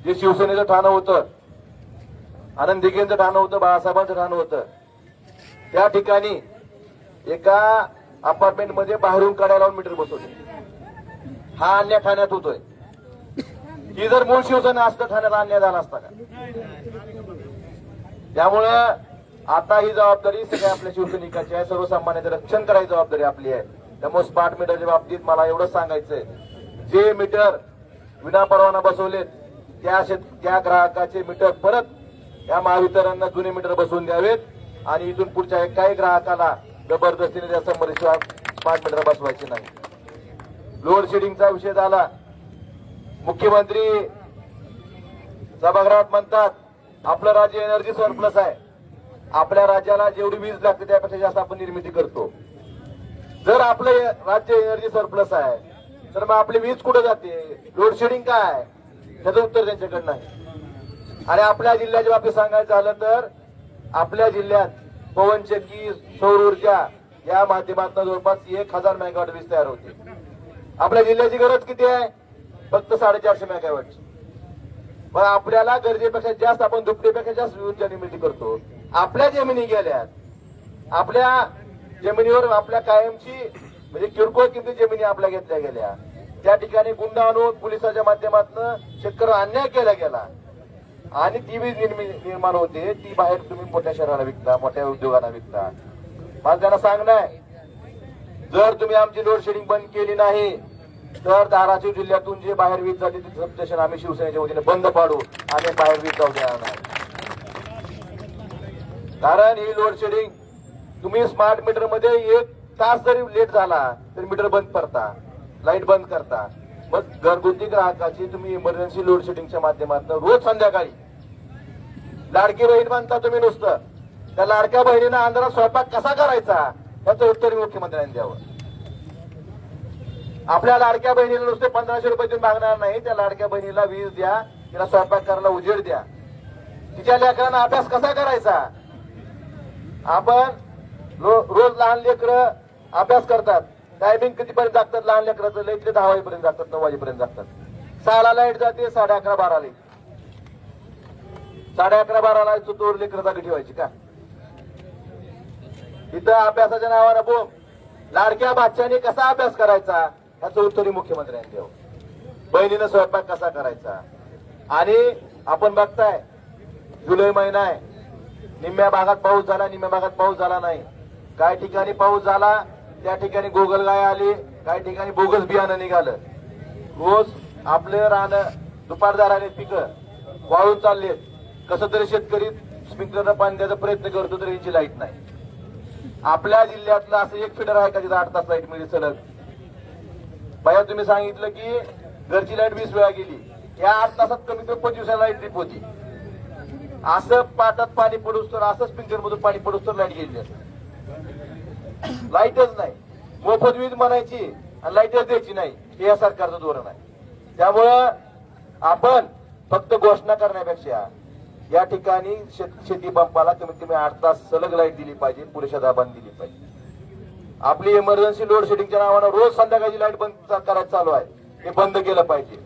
जे शिवसेनेचं ठाणं होतं, आनंद दिघेंचं ठाणं होतं, बाळासाहेबांचं ठाणं होतं, त्या ठिकाणी एका अपार्टमेंट मध्ये बाहेरून काढायला लावून मीटर बसवले. हा अन्याय ठाण्यात होतोय. ही जर मूळ शिवसेना असतं ठाण्यात अन्याय झाला असता का? त्यामुळं आता ही जबाबदारी सगळ्या आपल्या शिवसैनिकांची आहे. सर्वसामान्यांचं रक्षण करायची जबाबदारी आपली आहे. त्यामुळे स्मार्ट मीटरच्या बाबतीत मला एवढंच सांगायचंय, जे मीटर विनापरवाना बसवलेत त्या ग्राहकाचे मीटर परत या महावितरणला जुने मीटर बसवून द्यावेत आणि इथून पुढच्या काही ग्राहकाला जबरदस्तीने त्या संबंधित स्मार्ट मीटर बसवायचे नाही. लोड शेडिंगचा विषय झाला, मुख्यमंत्री सभागृहात म्हणतात आपलं राज्य एनर्जी सरप्लस आहे, आपल्या राज्याला जेवढी वीज लागते त्यापेक्षा जास्त आपण निर्मिती करतो. जर आपलं राज्य एनर्जी सरप्लस आहे तर मग आपली वीज कुठे जाते, लोडशेडिंग काय, त्याचं उत्तर त्यांच्याकडे नाही. आणि आपल्या जिल्ह्याच्या बाबतीत सांगायचं झालं तर आपल्या जिल्ह्यात पवनचक्की, सौर ऊर्जा या माध्यमातून जवळपास 1000 मेगावॉट वीज तयार होते. आपल्या जिल्ह्याची गरज किती आहे, फक्त 450 मेगावॉट. पण आपल्याला गरजेपेक्षा जास्त आपण दुपटीपेक्षा जास्त ऊर्जा निर्मिती करतो. आपल्या जमिनी गेल्यात, आपल्या जमिनीवर आपल्या कायमची म्हणजे किरकोळ किमती जमिनी आपल्या घेतल्या गेल्या. त्या ठिकाणी गुंडा आणून पोलिसाच्या माध्यमातून शेतकऱ्यांना अन्याय केला गेला आणि ती वीज निर्माण होते, ती बाहेर तुम्ही मोठ्या शहराला विकता, मोठ्या उद्योगांना विकता. मला त्यांना सांगणं आहे, जर तुम्ही आमची लोड शेडिंग बंद केली नाही तर धाराशिव जिल्ह्यातून जे बाहेर वीज जाते ते सबस्टेशन आम्ही शिवसेनेच्या वतीने बंद पाडू आणि बाहेर वीज जाऊ देणार नाही. कारण ही लोड शेडिंग तुम्ही स्मार्ट मीटर मध्ये 1 तास जरी लेट झाला तरी मीटर बंद करता, लाईट बंद करता. मग घरगुती ग्राहकाची तुम्ही इमर्जन्सी लोड शेडिंगच्या माध्यमातून रोज संध्याकाळी लाडकी बहीण म्हणता तुम्ही नुसतं, त्या लाडक्या बहिणीनं अंधारात स्वयंपाक कसा करायचा याचं उत्तर मुख्यमंत्र्यांनी द्यावं. आपल्या लाडक्या बहिणीला नुसते 1500 रुपये देऊन मागणार नाही, त्या लाडक्या बहिणीला वीज द्या, तिला स्वयंपाक करायला उजेड द्या. तिच्या लेकरांना अभ्यास कसा करायचा. आपण रोज लहान लेकरं अभ्यास करतात, टायमिंग कितीपर्यंत जागतात लहान लेकराचं, लई ते 10 वाजेपर्यंत जागतात, 9 वाजेपर्यंत जागतात. 6ला लाईट जाते, 11:30 12ला 11:30 12ला तोर लेकर जागी ठेवायची का. इथं अभ्यासाच्या नावानं बोम, लाडक्या बादशाने कसा अभ्यास करायचा याचं उत्तरही मुख्यमंत्र्यांनी द्यावं. बहिणीनं स्वयंपाक कसा करायचा. आणि आपण बघताय जुलै महिना आहे, निम्म्या भागात पाऊस झाला, निम्म्या भागात पाऊस झाला नाही. काही ठिकाणी पाऊस झाला, त्या ठिकाणी गोगलगाय आली, काही ठिकाणी बोगस बियाणं निघालं. रोज आपले रान दुपारदाराने पिकं वाळून चाललेत. कसं तरी शेतकरी स्प्रिंकलरनं पाणी द्यायचा प्रयत्न करतो तर यांची लाईट नाही. आपल्या जिल्ह्यातलं असं एक फिडर आहे का तिथं 8 तास लाईट मिळेल सलग. बाया तुम्ही सांगितलं की घरची लाईट 20 वेळा गेली, या 8 तासात कमीत कमी 25 वेळा लाईट ट्रिप होती. असं पाटात पाणी पडूस तर, असं स्प्रिंकलर मधून पाणी पडूस तर लाईट गेली. लाईटच नाही, मोफत वीज म्हणायची आणि लाईटच द्यायची नाही, हे या सरकारचं धोरण आहे. त्यामुळं आपण फक्त घोषणा करण्यापेक्षा या ठिकाणी शेती पंपाला कमीत कमी 8 तास सलग लाईट दिली पाहिजे, पुरेशा दाबाने दिली पाहिजे. आपली इमर्जन्सी लोड शेडिंगच्या नावानं रोज संध्याकाळची लाईट बंद करायचं चालू आहे, हे बंद केलं पाहिजे.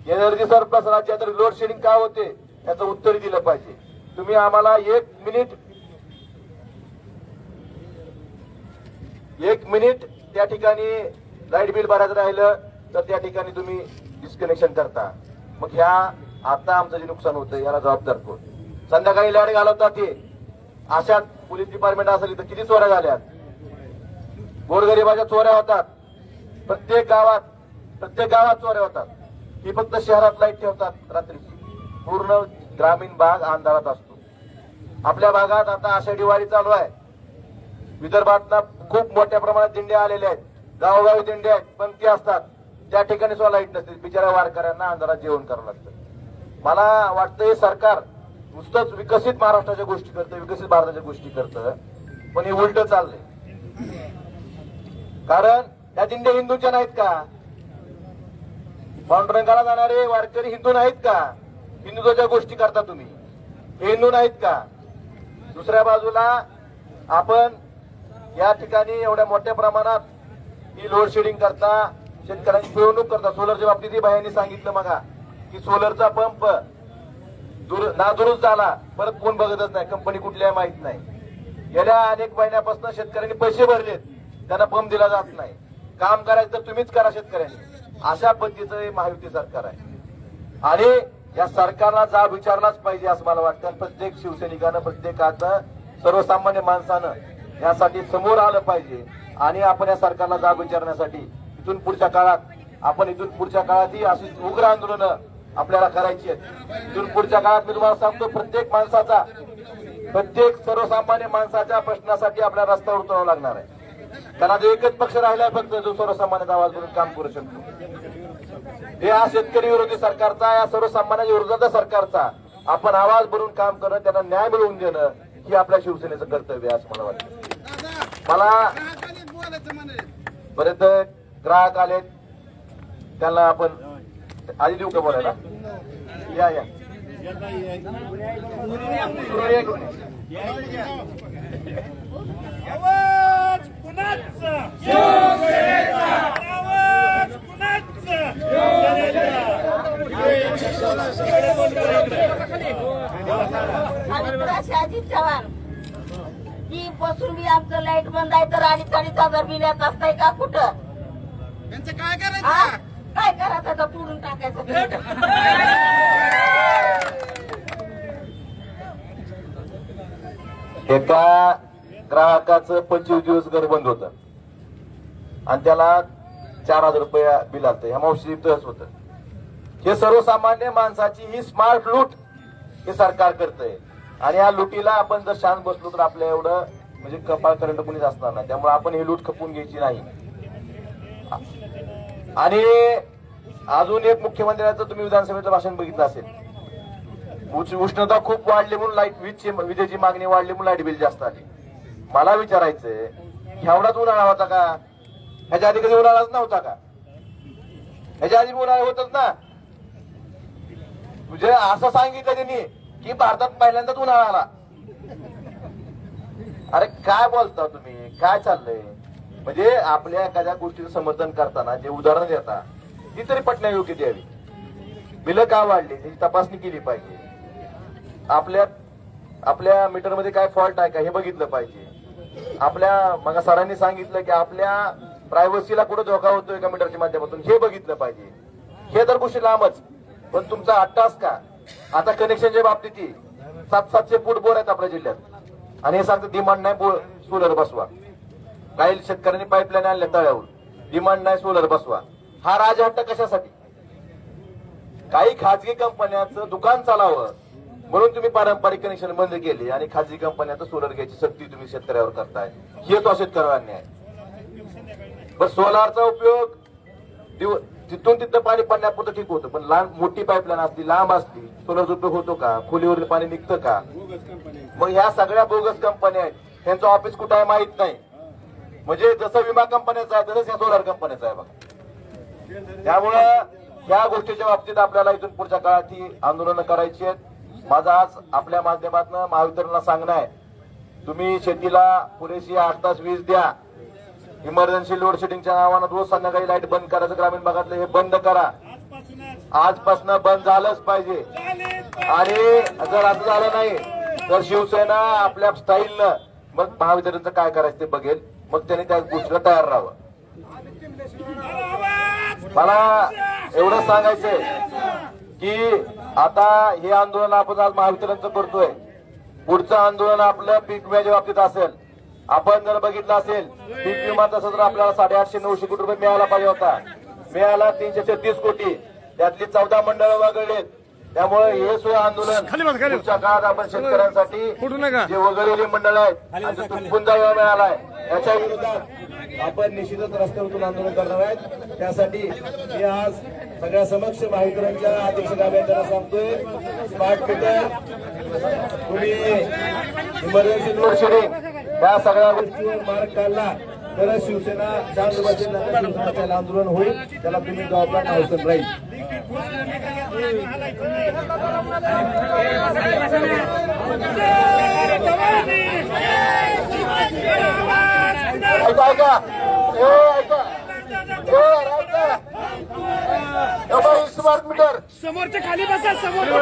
एनर्जी सरप्लस राज्यात लोड शेडिंग का होते याचं उत्तर दिलं पाहिजे. तुम्ही आम्हाला 1 मिनिट त्या ठिकाणी लाईट बिल भरायचं राहिलं तर त्या ठिकाणी तुम्ही डिस्कनेक्शन करता. मग ह्या आता आमचं जे नुकसान होतं याला जबाबदार कोण. संध्याकाळी लाईट घालवतात ते अशात पोलीस डिपार्टमेंट असेल तर किती चोऱ्या झाल्यात, गोरगरिबाच्या चोऱ्या होतात, प्रत्येक गावात चोऱ्या होतात. ही फक्त शहरात लाईट ठेवतात रात्रीची, पूर्ण ग्रामीण भाग अंधारात असतो. आपल्या भागात आता आषाढी वारी चालू आहे, विदर्भात खूप मोठ्या प्रमाणात दिंड्या आलेल्या आहेत, गावोगावी दिंड्या आहेत, पंक्ती असतात, त्या ठिकाणी सुद्धा लाईट नसते. बिचाऱ्या वारकऱ्यांना अंधारात जेवण करावं लागतं. मला वाटतं हे सरकार नुसतंच विकसित महाराष्ट्राच्या गोष्टी करतं, विकसित भारताच्या गोष्टी करतं, पण हे उलट चाललंय. कारण त्या दिंड्या हिंदूच्या नाहीत का, पांडुरंगाला जाणारे वारकरी हिंदू नाहीत का, हिंदुत्वाच्या गोष्टी करता तुम्ही, हे हिंदू नाहीत का. दुसऱ्या बाजूला आपण या ठिकाणी एवढ्या मोठ्या प्रमाणात ही लोड शेडिंग करता, शेतकऱ्यांची पिळवणूक करता. सोलरच्या बाबतीत बायांनी सांगितलं मगा की सोलरचा पंप नादुरुस्त झाला, परत कोण बघतच नाही, कंपनी कुठली आहे माहित नाही. गेल्या अनेक महिन्यापासून शेतकऱ्यांनी पैसे भरलेत, त्यांना पंप दिला जात नाही. काम करायचं तर तुम्हीच करा शेतकऱ्यांनी, अशा पद्धतीचं हे महायुती सरकार आहे. आणि या सरकारला जाब विचारलाच पाहिजे असं मला वाटतं. प्रत्येक शिवसैनिकानं, प्रत्येकाचं सर्वसामान्य माणसानं यासाठी समोर आलं पाहिजे. आणि आपण या सरकारला जाब विचारण्यासाठी इथून पुढच्या काळात ही अशी उग्र आंदोलनं आपल्याला करायची आहेत. इथून पुढच्या काळात मी तुम्हाला सांगतो, प्रत्येक सर्वसामान्य माणसाच्या प्रश्नासाठी आपल्याला रस्त्यावर उतरावं लागणार आहे. त्यांना जो एकच पक्ष राहिलाय फक्त जो सर्वसामान्यांचा आवाज म्हणून काम करू शकतो. हे हा शेतकरी विरोधी सरकारचा, या सर्वसामान्यांच्या विरोधाचा सरकारचा आपण आवाज बनवून काम करणं, त्यांना न्याय मिळवून देणं ही आपल्या शिवसेनेचं कर्तव्य आहे असं मला वाटतं. मला बरेच ग्राहक आले, त्यांना आपण आधी देऊ का बोलायला? या या आवाज कुणाचा? शिवसेनेचा. आवाज कुणाचा? शहाजी चव्हाण की बसून बी आमचं लाईट बंद आहे तर 2,500 बिल येत असतंय का कुठं? काय करायचं तर पुरून टाकायचं. एका ग्राहकाचं 25 दिवस घर बंद होतं आणि त्याला 4,000 रुपये बिल आलं. ह्या मावशी तसंच होतं. हे सर्वसामान्य माणसाची ही स्मार्ट लूट हे सरकार करतंय आणि या लुटीला आपण जर शांत बसलो तर आपल्या एवढं म्हणजे कपाळ करंट कोणीच असणार नाही. त्यामुळे आपण ही लूट खपून घ्यायची नाही. आणि अजून एक मुख्यमंत्र्यांचं तुम्ही विधानसभेचं भाषण बघितलं असेल. उष्णता खूप वाढली म्हणून विजेची मागणी वाढली म्हणून लाईट बिल जास्त आली. मला विचारायचंय, एवढाच उन्हाळा होता का? ह्याच्या आधी कधी उन्हाळाच नव्हता का? ह्याच्या आधी उन्हाळा होतच ना. म्हणजे असं सांगितलं त्यांनी की भारतात पहिल्यांदाच उन्हाळा आला. अरे काय बोलता तुम्ही? काय चाललंय? म्हणजे आपल्या एखाद्या गोष्टीचं समर्थन करताना जे उदाहरण देता ती तरी पटण्यायोग्य द्यावी. बिलं का वाढली त्याची तपासणी केली पाहिजे. आपल्या मीटरमध्ये काय फॉल्ट आहे का हे बघितलं पाहिजे. मग सरांनी सांगितलं की आपल्या प्रायव्हसीला कुठं धोका होतोय का मीटरच्या माध्यमातून हे बघितलं पाहिजे. हे तर गोष्टी लांबच, पण तुमचा अट्टास का? आता कनेक्शनच्या बाबतीत 700 फूट बोर आहेत आपल्या जिल्ह्यात आणि हे सांगतं डिमांड नाही सोलर बसवा. काही शेतकऱ्यांनी पाईपलाईन आणल्या तळ्यावर, डिमांड नाही सोलर बसवा. हा राजहट्ट कशासाठी? काही खाजगी कंपन्यांचं दुकान चालावं म्हणून तुम्ही पारंपरिक कनेक्शन बंद केले आणि खाजगी कंपन्यांचं सोलर घ्यायची सक्ती तुम्ही शेतकऱ्यावर करताय. हे तो शेतकऱ्यावर अन्याय. पण सोलारचा उपयोग तिथून तिथं पाणी पडण्यापुरतं ठीक होतं, पण मोठी पाईपलाईन असली, लांब असली, सोलरचा उपयोग होतो का? खोलीवरील पाणी निघतं का? मग ह्या सगळ्या बोगस कंपन्या आहेत, त्यांचं ऑफिस कुठं आहे माहित नाही. म्हणजे जसं विमा कंपन्याचं आहे तसंच या सोलार कंपन्याचं आहे बघा. त्यामुळं या गोष्टीच्या बाबतीत आपल्याला इथून पुढच्या काळात ही आंदोलनं करायची आहेत. माझं आज आपल्या माध्यमातून महावितरणला सांगणं आहे, तुम्ही शेतीला पुरेशी 8 तास वीज द्या. इमर्जन्सी लोड शेडिंगच्या नावानं रोज संध्याकाळी लाईट बंद करायचं ग्रामीण भागातलं हे बंद करा. आजपासून बंद झालंच पाहिजे. आणि जर असं झालं नाही तर शिवसेना आपल्या स्टाईलनं मग महावितरणचं काय करायचं ते बघेल. मग त्यांनी त्या गोष्टीला तयार राहावं. मला एवढं सांगायचंय की आता हे आंदोलन आपण आज महावितरणचं करतोय. पुढचं आंदोलन आपलं पीक विम्याच्या बाबतीत असेल. आपण जर बघितलं असेल पीक विमा तसं तर आपल्याला 850-900 कोटी रुपये मिळायला पाहिजे होता. मिळाला 336 कोटी. त्यातली 14 मंडळं वगळलेत. त्यामुळे हे सुद्धा आंदोलन पुढच्या काळात आपण शेतकऱ्यांसाठी जे वगळलेली मंडळ आहेत आणि तुटपुंजा मिळालाय याच्या विरोधात आपण निश्चितच रस्त्यावरून आंदोलन करणार आहेत. त्यासाठी मी आज सगळ्या समक्ष महावितरणच्या अध्यक्ष गाभ्यांना सांगतोय, स्मार्ट मीटर, तुम्ही इमर्जन्सी लोड शेडिंग या सगळ्या गोष्टीवर मार्ग काढला तर शिवसेना शांत बसेल. शिवसेनेचं आंदोलन होईल, त्याला तुम्ही जबाबदार नव्हतं राहील. स्मार्ट मीटर समोरचे खाली बसा. समोरचे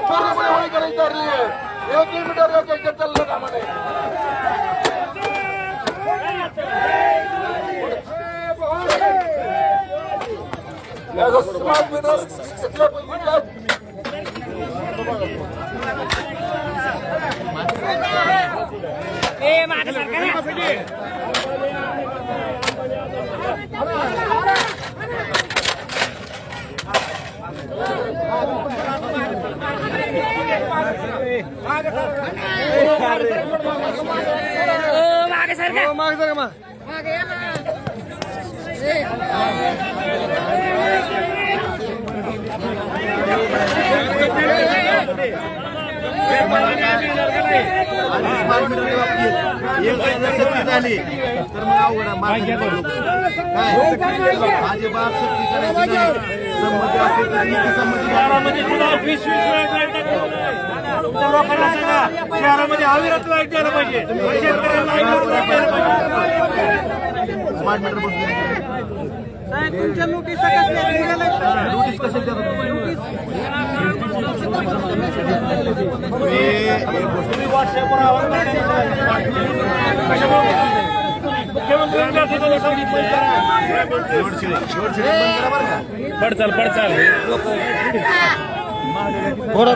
पूर्णपणे होळी करायची ठरली आहे. 1 किलोमीटर 1 एकच चाललं कामा नाही. स्मार्ट मीटर मागे सरकार झाली तर मग अवघड माझी बाब सक्ती करायची नाही. संमती असते तर नीती संमती शहरामध्ये सुद्धा 20 वेळा लाईट टाकतो. तुमच्या लोकांना सांगा शहरामध्ये अविरत लाईट द्यायला पाहिजे. शेतकऱ्यांना अविरत लाईट द्यायला पाहिजे. स्मार्ट मीटर बसवून नोटीस कशा तुम्ही व्हॉट्सअपवर आवाज मुख्यमंत्र्यांच्या ठिकाणी सांगितलं पडचाल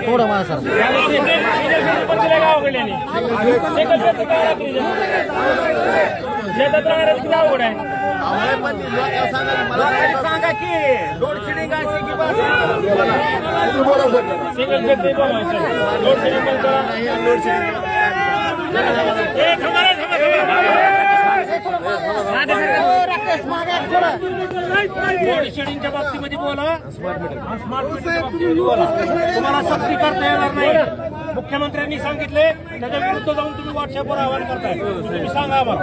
थोडं मला सर शेतात राहण्याचं किती अवघड आहे. सांगा की लोड शेडिंग असे की सिंगल बेड नाही बनवायचं. लोड शेडिंग बंद करा. लोड शेडिंगच्या बाबतीमध्ये बोला. स्मार्ट मीटरच्या बाबतीमध्ये बोला. तुम्हाला सक्ती करता येणार नाही. मुख्यमंत्र्यांनी सांगितले त्याच्या विरुद्ध जाऊन तुम्ही व्हॉट्सअपवर आवाहन करताय. तुम्ही सांगा आम्हाला.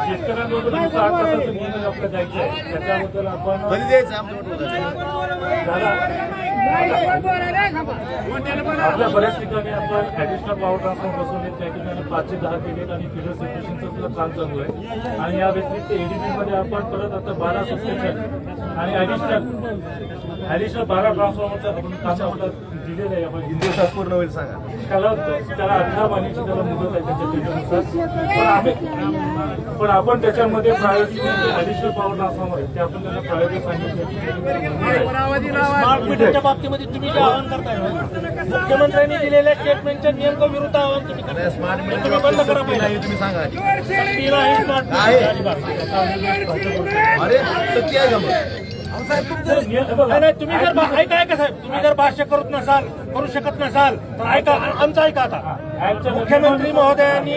शेतकऱ्यांबरोबर 8 तासाचं नियोजन आपलं जायचं आहे. त्याच्याबद्दल आपण आपल्या बऱ्याच ठिकाणी आपण ऍडिशनल पॉवर ट्रान्सफॉर्मर बसवले. त्या ठिकाणी 5 ते 10 केले आणि फिडर सिच्युएशनचं सुद्धा काम चालू आहे. आणि या व्यतिरिक्त एडीपी मध्ये आपण परत आता 12 सबस्टेशन आणि ऍडिशनल 12 ट्रान्सफॉर्मरचं काम आपलं दिलेलं आहे. आपण दिवसात पूर्ण होईल सांगा. त्याला 18 महिन्याची त्याला मुदत आहे त्याच्या त्याच्यानुसार. पण आपण त्याच्यामध्ये प्रायोरिटी ऍडिशनल पॉवर ट्रान्सफॉर्मर आहे ते आपण त्यांना प्रायोरिटी सांगितलं. स्मार्ट मीटरच्या बाबतीमध्ये तुम्ही जे आवाहन करताय मुख्यमंत्र्यांनी दिलेल्या स्टेटमेंटच्या नियमाच्या विरुद्ध आवाहन तुम्ही करताय. स्मार्ट तुम्ही मीटर बंद करा पहिला. तुम्ही सांगा आधी. सक्तीला हे स्मार्ट मीटर अजिबात. अरे सक्ती आहे का मग? नाही, तुम्ही जर ऐका साहेब, तुम्ही जर भाष्य करू शकत नसाल तर ऐका आमचं ऐका आता. मुख्यमंत्री महोदयांनी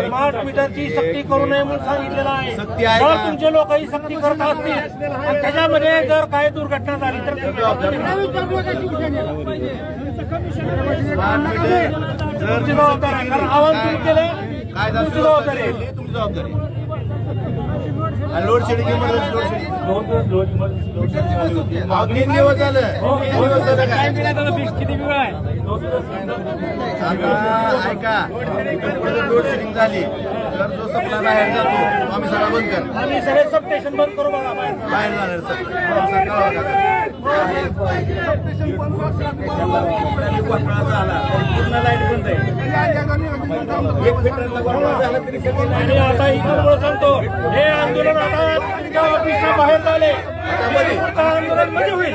स्मार्ट मीटरची सक्ती करू नये म्हणून सांगितलेलं आहे. सक्ती आहे जर का? तुमचे लोकही सक्ती करत असतील आणि त्याच्यामध्ये जर काही दुर्घटना झाली तर तुम्ही स्मार्ट मीटर तुमची जबाबदारी आहे. कारण आवाहन सुरू केलं काय तुमची जबाबदारी आहे. तुमची जबाबदारी. Load shedding emergency load shedding 2 दिवस लोड इमर्जन्सी लोड शेडिंग झाली होती. 3 दिवस झालं. किती वेळ आहे? आता ऐका लोड शेडिंग झाली तर जो सप्लाय बाहेर जातो तो आम्ही सगळा बंद कर. आम्ही सगळे सब स्टेशन बंद करू बघा बाहेर. बाहेर जाणार सप्लाय पूर्ण लाईट बंद आहे. 1 मीटरला गोळा झाला तरी सगळे. आणि आता इकडून सांगतो हे आंदोलन आता तुमच्या ऑफिसच्या बाहेर झाले. आता आंदोलन मध्ये होईल.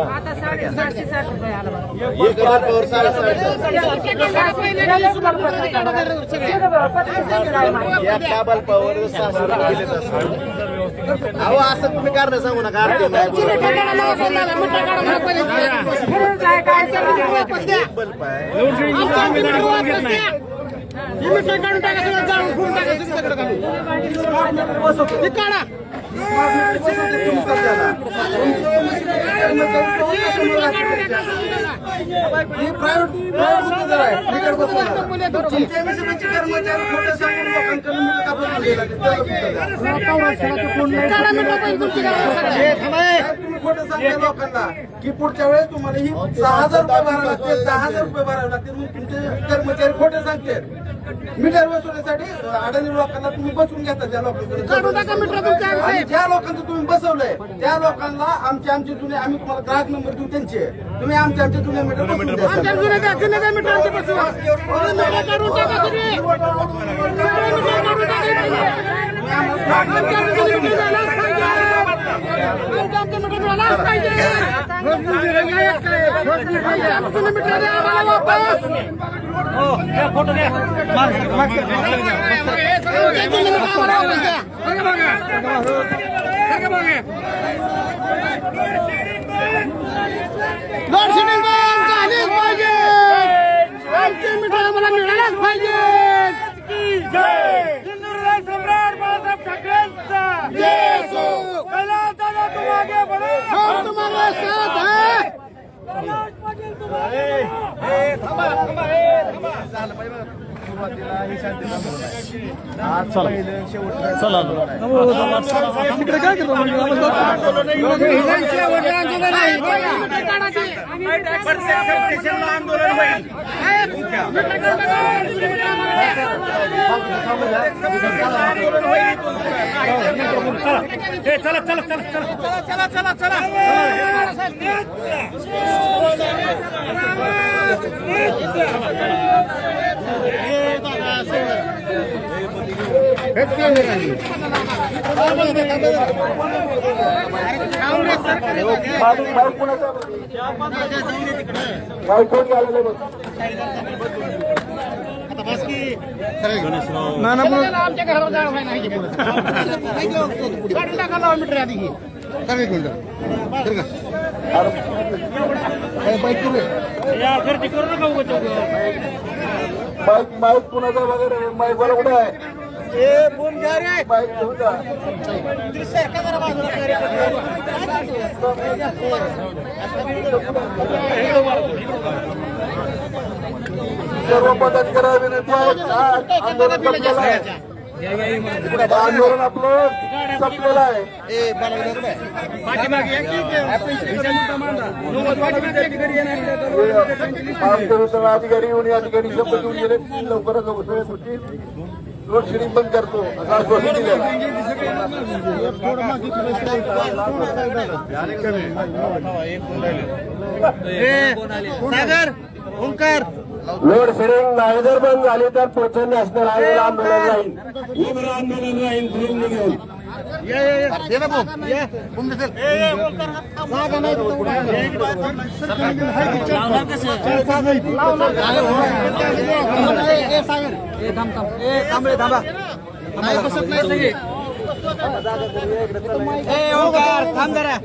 आता 760 रुपये आला. एक रात और 7.5 या केबल पॉवर 600 रुपये दिले असतात. अहो असं तुम्ही कारण सांगू नका. एक बल्ब आहे. प्रायव्हेट तुम्ही खोटं सांगता लोकांना की पुढच्या वेळेस तुम्हाला ही 6,000 रुपये भरावे लागतील, 10,000 रुपये भरावे लागतील. मग तुमचे कर्मचारी खोटे सांगते. मीटर वसुलीसाठी अडाणी लोकांना तुम्ही बसवून घेता. ज्या लोकांकडे आणि ज्या लोकांचं तुम्ही बसवलंय त्या लोकांना आमचे जुने आम्ही तुम्हाला ग्राहक नंबर देऊ त्यांचे. तुम्ही आमचे जुने मीटर बसवून द्या. लोडशेडिंग बंद झालीच पाहिजे. आमची मीटर आम्हाला मिळायलाच पाहिजे. हिंदुराज सम्राट बाळासाहेब ठाकरेंचा जय असो. कैलास दादा तुम आगे बढ़ो, हम तुम्हारे साथ हैं. आमच्या घरावर जाळ व्हायला नाही मीटर आधी गर्दी करू नका माईक कुणाचा वगैरे माईक वाला कुठे आहे? माईक घेऊन जा. सर्व पदाधिकाऱ्यांना विनंती आहे. आंदोलन संपलेलं आहे. आंदोलन आपलं संपलेलं आहे. अधिकारी येऊन या ठिकाणी शब्द घेऊन गेले. लवकरात लवकर होतील. लोडशेडिंग बंद करतो असं आश्वासन दिलं. सागर ओंकार लोड शेडिंग नाही जर बंद झाली तर पुढचं नॅशनल हायवे आंदोलन राहील. उग्र आंदोलन राहील. दिल्ली घेऊन थांब जरा.